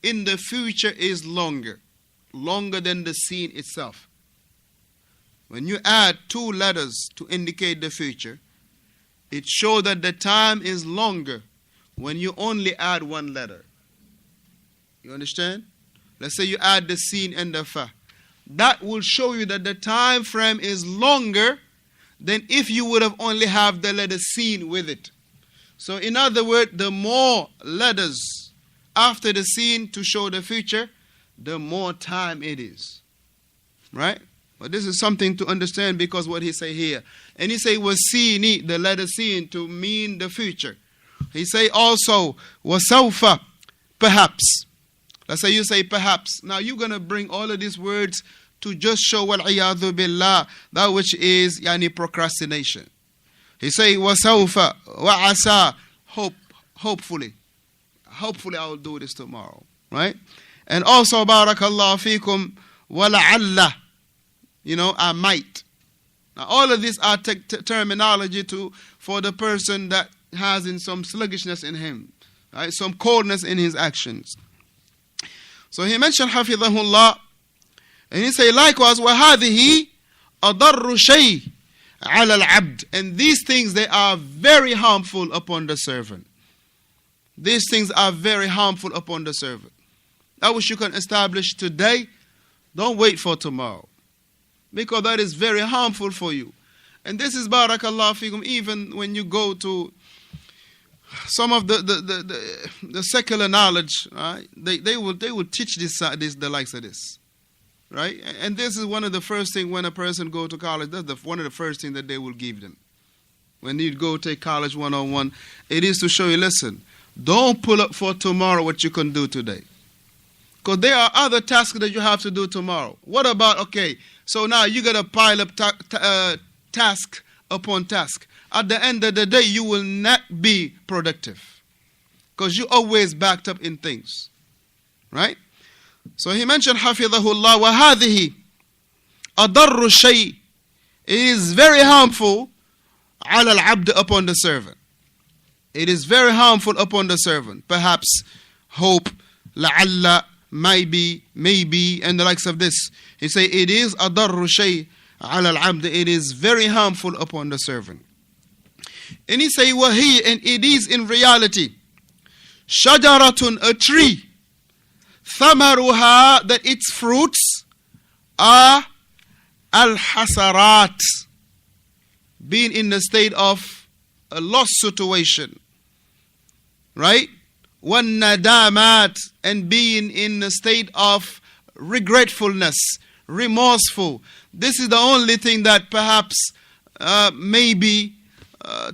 in the future is longer than the scene itself. When you add two letters to indicate the future, it shows that the time is longer when you only add one letter. You understand? Let's say you add the scene and the fa. That will show you that the time frame is longer than if you would have only have the letter scene with it. So in other words, the more letters after the scene to show the future, the more time it is. Right? But this is something to understand because what he say here. And he say wasini, the letter sin, to mean the future. He say also wasawfa, perhaps. Let's say you say perhaps. Now you're going to bring all of these words to just show wal-iyadhu billah, that which is yani procrastination. He say wasawfa, wa'asa, hopefully. Hopefully I will do this tomorrow. Right? And also barakallahu fikum wala'alla. I might. Now, all of these are terminology for the person that has in some sluggishness in him, right? Some coldness in his actions. So he mentioned hafidhahullah, and he say likewise, وَهَذِهِ أَضَرُّ شَيْءٍ عَلَى الْعَبْدِ. And these things, they are very harmful upon the servant. These things are very harmful upon the servant. That which you can establish today, don't wait for tomorrow. Because that is very harmful for you. And this is barakallahu fikum, even when you go to some of the secular knowledge, right? They will teach this the likes of this. Right? And this is one of the first things when a person go to college, that's one of the first things that they will give them. When you go take college 101, it is to show you, listen, don't pull up for tomorrow what you can do today. Because there are other tasks that you have to do tomorrow. What about, okay, so now you got to pile up task upon task. At the end of the day, you will not be productive. Because you always backed up in things. Right? So he mentioned, Hafidhahullah, وَهَذِهِ أَضَرُّ الشَّيْءٍ. It is very harmful عَلَى الْعَبْدِ upon the servant. It is very harmful upon the servant. Perhaps, hope, لَعَلَّ, maybe, and the likes of this. He say it is adarru shay ala al-abd. It is very harmful upon the servant. And he say wahi, and it is in reality shajaratun, a tree, thamaruha, that its fruits are al-hasarat, being in the state of a lost situation, right? وَالنَّدَامَاتِ, and being in a state of regretfulness, remorseful. This is the only thing that perhaps maybe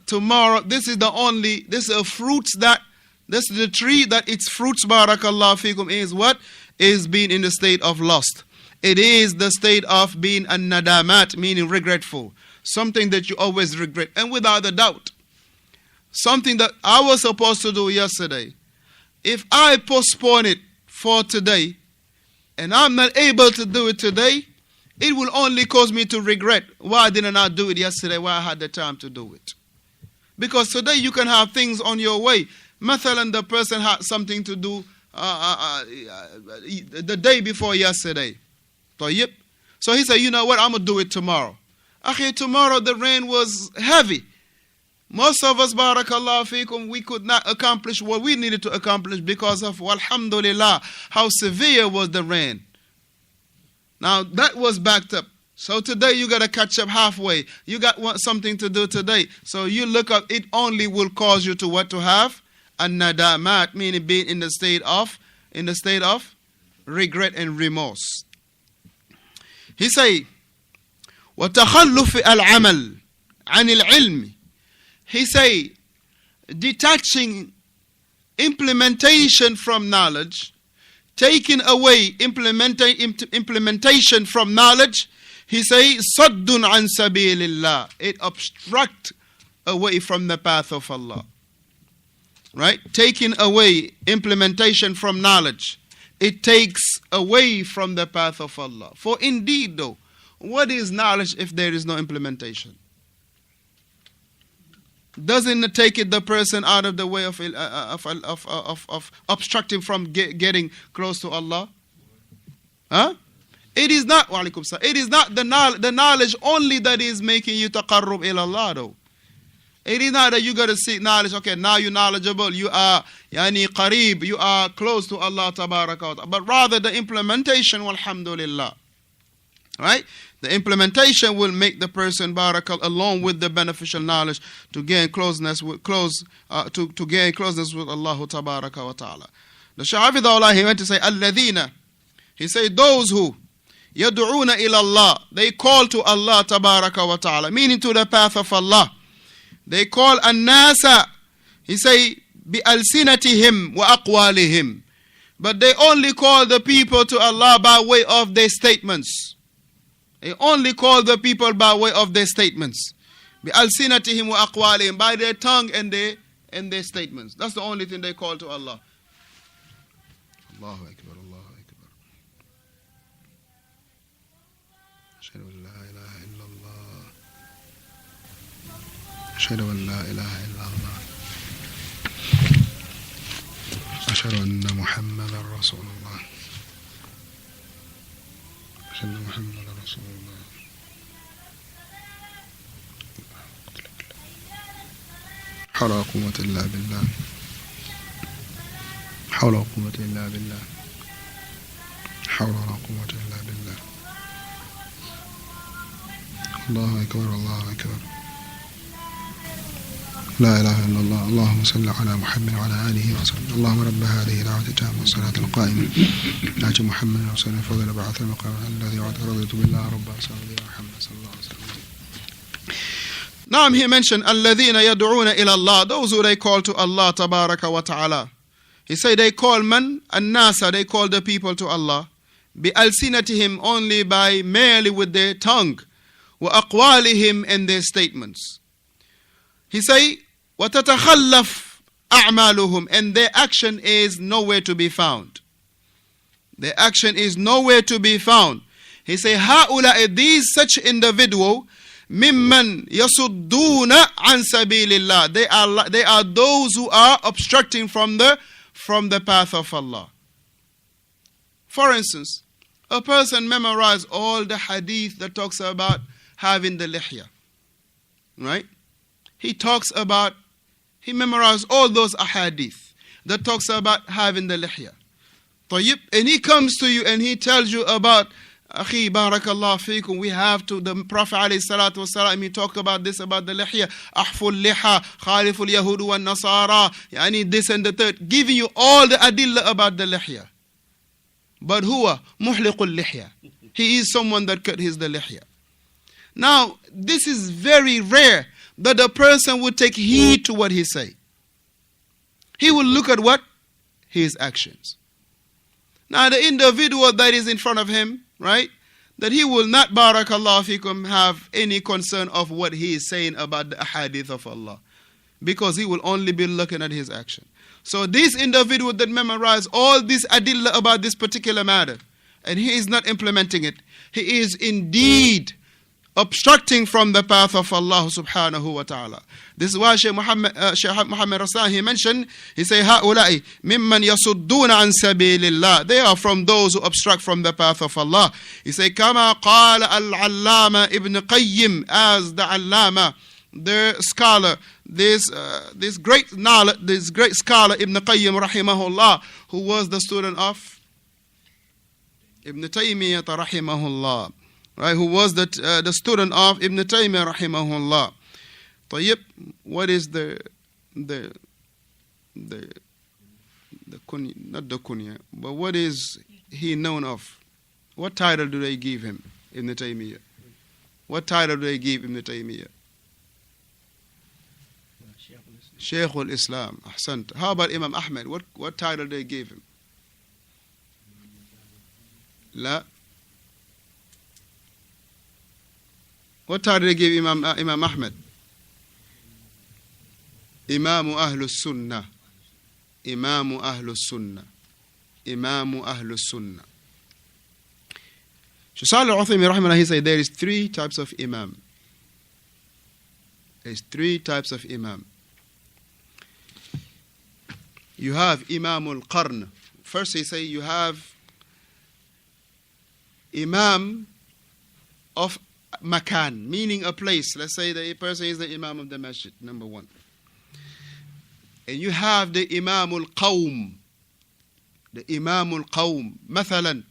tomorrow, this is a fruits that, this is the tree that its fruits, barakallahu fikum, is what? Is being in the state of lust. It is the state of being an-nadamat, meaning regretful. Something that you always regret. And without a doubt, something that I was supposed to do yesterday, if I postpone it for today, and I'm not able to do it today, it will only cause me to regret. Why didn't I do it yesterday? Why I had the time to do it? Because today you can have things on your way. Mathalan, the person had something to do the day before yesterday. So he said, you know what, I'm going to do it tomorrow. Okay, tomorrow the rain was heavy. Most of us, barakallahu fikum, we could not accomplish what we needed to accomplish because of, alhamdulillah, how severe was the rain. Now, that was backed up. So today you got to catch up halfway. You got something to do today. So you look up, it only will cause you to what to have? An-nadamat, meaning being in the state of regret and remorse. He say, وَتَخَلُّفِ الْعَمَلِ عَنِ الْعِلْمِ. He say, detaching implementation from knowledge, taking away implementation from knowledge, he say, صَدٌّ عَنْ سَبِيلِ اللَّهِ. It obstruct away from the path of Allah. Right? Taking away implementation from knowledge, it takes away from the path of Allah. For indeed though, what is knowledge if there is no implementation? doesn't take it the person out of the way of obstructing from getting close to Allah? Huh? It is not, wa alaikum salam, it is not the knowledge only that is making you taqarrub ila Allah though. It is not that you got to seek knowledge, okay, now you're knowledgeable, you are yani qareeb, you are close to Allah tabaraka wa ta'ala, but rather the implementation, walhamdulillah. Right? The implementation will make the person barakal along with the beneficial knowledge to gain closeness with to gain closeness with Allah tabaraka wa ta'ala. The Shahafidullah, he went to say alladhina. He said those who yad'una ila Allah, they call to Allah tabaraka wa ta'ala, meaning to the path of Allah. They call an-nasa, he say bi alsinatihim wa aqwalihim, but they only call the people to Allah by way of their statements. They only call the people by way of their statements. Bi alsinatihim wa aqwalihim, by their tongue and their statements. That's the only thing they call to Allah. Allahu Akbar, Allahu Akbar. Ashhadu an la ilaha illallah. Ashhadu an la ilaha illallah. Ashhadu anna Muhammadan Rasulullah. Ashhadu anna Muhammadan Rasulullah. حول ولا قوة إلا بالله. حول ولا قوة إلا بالله. حول ولا قوة إلا بالله. الله أكبر، الله أكبر. لا إله إلا الله. اللهم صل على محمد وعلى آله وصحبه. اللهم رب هذه دعوة التامة والصلاة القائمة آت محمد وسلم فضل بعث المقام الذي وعد رضيت بالله ربا صلى محمد صلى الله عليه وسلم. Now he mentioned الذين يدعون إلى الله, those who they call to Allah tabaraka wa ta'ala. He said they call man an-nasa, they call the people to Allah bi alsinatihim, only by merely with their tongue, wa aqwalihim, and their statements. He say وَتَتَخَلَّفْ أَعْمَالُهُمْ, and their action is nowhere to be found. Their action is nowhere to be found. He say هَؤُلَاءِ, these such individual, مِمَّنْ يَصُدُّونَ عَنْ سَبِيلِ اللَّهِ, they are those who are obstructing from the path of Allah. For instance, a person memorized all the hadith that talks about having the lihya. Right? He memorized all those ahadith that talks about having the lihya. طيب, and he comes to you and he tells you about, Akhi, barakallah feekum, we have to, the Prophet alayhi salatu wasalam, he talked about this, about the lihya, ahful liha, khaliful yahudu wa nasara, yani this and the third, giving you all the adillah about the lihya. But huwa muhliqul lihya, he is someone that cut his the lihya. Now, this is very rare that the person would take heed to what he say. He will look at what? His actions. Now, the individual that is in front of him, right, that he will not, barakallahu fikum, have any concern of what he is saying about the ahadith of Allah, because he will only be looking at his action. So this individual that memorized all this adillah about this particular matter, and he is not implementing it, he is indeed obstructing from the path of Allah subhanahu wa ta'ala. This is why Shaykh Muhammad Raslan, he mentioned, he say, هَؤُلَاءِ مِمَّنْ يَصُدُّونَ عَنْ سَبِيلِ اللَّهِ, they are from those who obstruct from the path of Allah. He say, كَمَا قَالَ الْعَلَّامَ Ibn Qayyim, as the Allama, the scholar, this great scholar Ibn Qayyim rahimahullah, who was the student of Ibn Taymiyyah rahimahullah. Right, who was the student of Ibn Taymiyyah rahimahullah. طيب, what is the kunya, not the kunya, but what is he known of? What title do they give him, Ibn Taymiyyah? What title do they give Ibn Taymiyyah? Shaykh al-Islam. Ahsant. How about Imam Ahmed? What title do they give him? La. What title did they give Imam Ahmed? Imamu Ahlus Sunnah. Imamu Ahlus Sunnah. Imamu Ahlus Sunnah. Shaykh Salih al-Uthaymin rahimahullah, he said there is three types of imam. There is three types of imam. you have Imam al-Qarn. First he say you have Imam of Makan, meaning a place. Let's say the person is the Imam of the Masjid, number one. And you have the Imam al-Qawm. The Imam al-Qawm. Mathalan,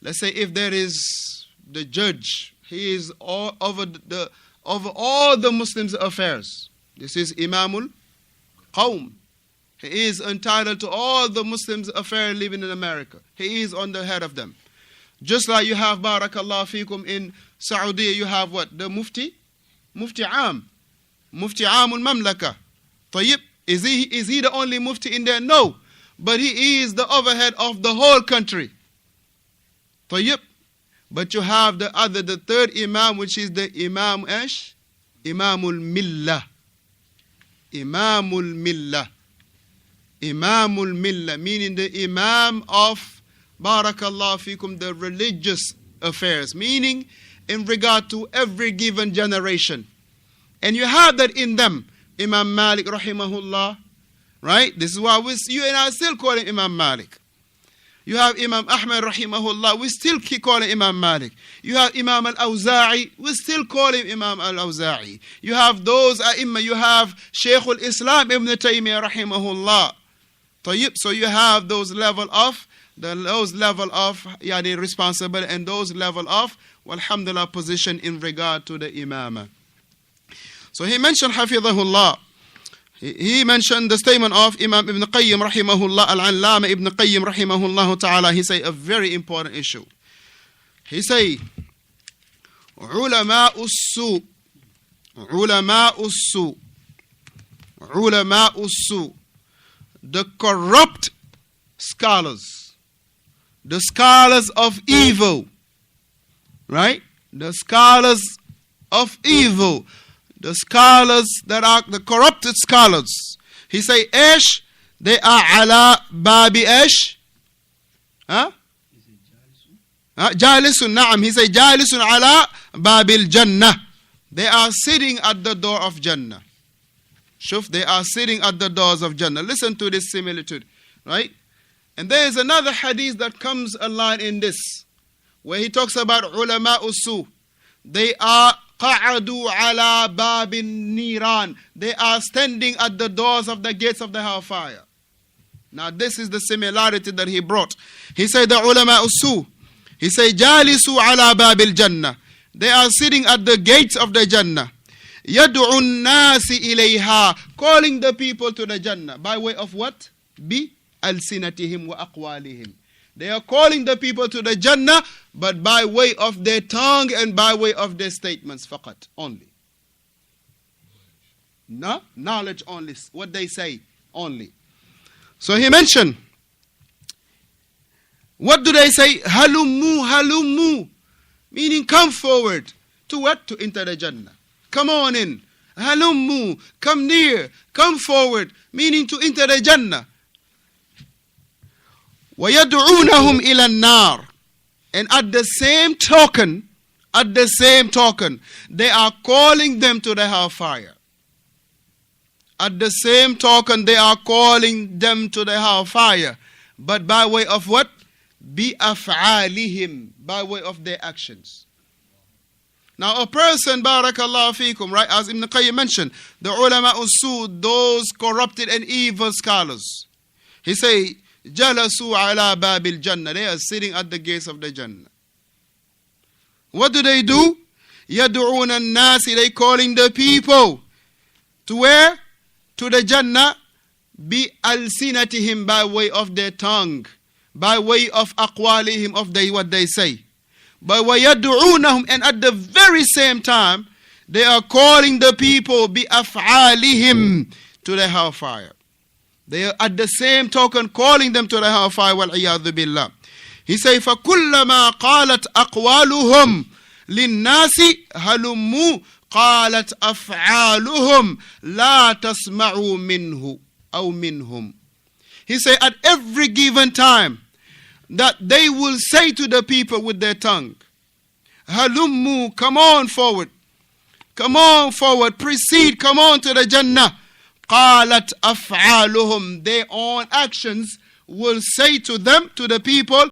let's say if there is the judge, he is over all the Muslims' affairs. This is Imam al-Qawm. He is entitled to all the Muslims' affairs living in America. He is on the head of them. Just like you have, Barakallah Fikum, in Saudi, you have what? The Mufti? Mufti Am. Mufti Am al-Mamlaka. Tayyib. Is he the only Mufti in there? No. But he is the overhead of the whole country. Tayyib. But you have the third Imam, which is the Imam Ash? Imam al-Millah. Imam al-Millah. Imam al-Millah, meaning the Imam of Barakallah Fikum, the religious affairs, meaning in regard to every given generation. And you have that in them. Imam Malik rahimahullah, right? This is why you and I still call him Imam Malik. You have Imam Ahmad rahimahullah, we still keep calling Imam Malik. You have Imam al-Awza'i, we still call him Imam al-Awza'i. You have those A'imma, you have Shaykh al-Islam Ibn Taymiyyah rahimahullah. Tayyib. So you have those level of responsible and those level of alhamdulillah position in regard to the imama. So he mentioned hafidhahullah. He mentioned the statement of Imam Ibn Qayyim rahimahullah, al-Allama Ibn Qayyim rahimahullah ta'ala. He say a very important issue. He say ulama'us su, the corrupt scholars, the scholars of evil, right? The scholars of evil, the scholars that are the corrupted scholars. He say, Esh, they are ala babi Esh. Huh? Jalisun, na'am. He say, Jalisun ala babil Jannah. They are sitting at the door of Jannah. Shuf, they are sitting at the doors of Jannah. Listen to this similitude, right? And there is another hadith that comes along in this, where he talks about ulama usu. They are qa'adu ala babin niran. They are standing at the doors of the gates of the hellfire. Now this is the similarity that he brought. He said the ulama usu. He said jalisu ala babil jannah. They are sitting at the gates of the Jannah. Yad'un nasi ilayha, calling the people to the Jannah. By way of what? Bi alsinatihim wa aqwalihim. They are calling the people to the Jannah, but by way of their tongue and by way of their statements faqat, only. No? Knowledge only. What they say, only. So he mentioned, what do they say? Halummu, halummu. Meaning come forward. To what? To enter the Jannah. Come on in. Halummu. Come near. Come forward. Meaning to enter the Jannah. وَيَدْعُونَهُمْ إِلَى النَّارِ. And at the same token, they are calling them to the hellfire. At the same token, they are calling them to the hellfire. But by way of what? بِأَفْعَالِهِمْ. By way of their actions. Now a person, barakallahu fikum, right, as Ibn Qayyim mentioned, the ulama usud, those corrupted and evil scholars. He say, jalasu ala babil jannah. They are sitting at the gates of the Jannah. What do? Yad'una an-nasi. They calling the people. To where? To the Jannah. Bi alsinatihim, by way of their tongue. By way of aqwalihim, of what they say. But وَيَدْعُونَهُمْ, and at the very same time, they are calling the people بِأَفْعَالِهِمْ to the hellfire. They are at the same token calling them to the hellfire. وَالْعِيَاذُ بِاللَّهِ. He says, فَكُلَّمَا قَالَتْ أَقْوَالُهُمْ لِلنَّاسِ هَلُمُّوا قَالَتْ أَفْعَالُهُمْ لَا تَسْمَعُوا مِنْهُ أَوْ مِنْهُمْ. He said, at every given time, that they will say to the people with their tongue, Halummu, come on forward. Come on forward, proceed, come on to the Jannah. قالت أفعالهم, their own actions will say to them, to the people,